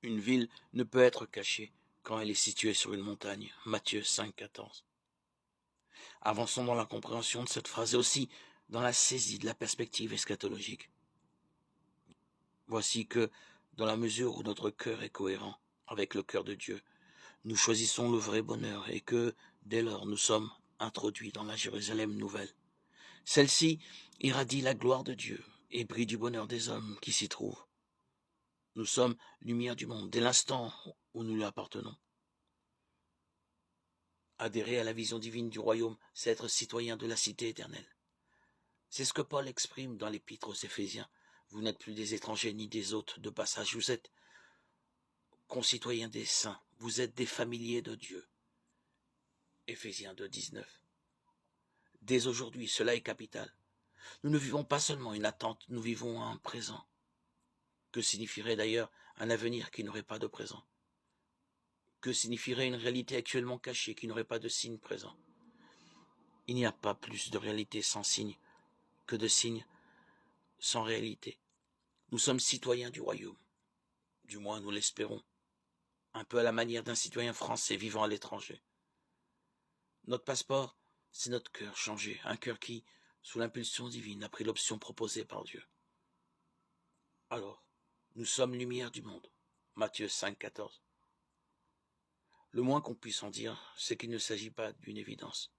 Une ville ne peut être cachée quand elle est située sur une montagne. Matthieu 5, 14. Avançons dans la compréhension de cette phrase et aussi dans la saisie de la perspective eschatologique. Voici que, dans la mesure où notre cœur est cohérent avec le cœur de Dieu, nous choisissons le vrai bonheur et que, dès lors, nous sommes introduits dans la Jérusalem nouvelle. Celle-ci irradie la gloire de Dieu et brille du bonheur des hommes qui s'y trouvent. Nous sommes lumière du monde dès l'instant où nous lui appartenons. Adhérer à la vision divine du royaume, c'est être citoyen de la cité éternelle. C'est ce que Paul exprime dans l'épître aux Éphésiens. Vous n'êtes plus des étrangers ni des hôtes de passage, vous êtes concitoyens des saints, vous êtes des familiers de Dieu. Éphésiens 2, 19. Dès aujourd'hui, cela est capital. Nous ne vivons pas seulement une attente, nous vivons un présent. Que signifierait d'ailleurs un avenir qui n'aurait pas de présent? Que signifierait une réalité actuellement cachée qui n'aurait pas de signe présent? Il n'y a pas plus de réalité sans signe que de signe sans réalité. Nous sommes citoyens du royaume. Du moins, nous l'espérons. Un peu à la manière d'un citoyen français vivant à l'étranger. Notre passeport, c'est notre cœur changé. Un cœur qui, sous l'impulsion divine, a pris l'option proposée par Dieu. Alors, nous sommes lumière du monde. Matthieu 5, 14. Le moins qu'on puisse en dire, c'est qu'il ne s'agit pas d'une évidence.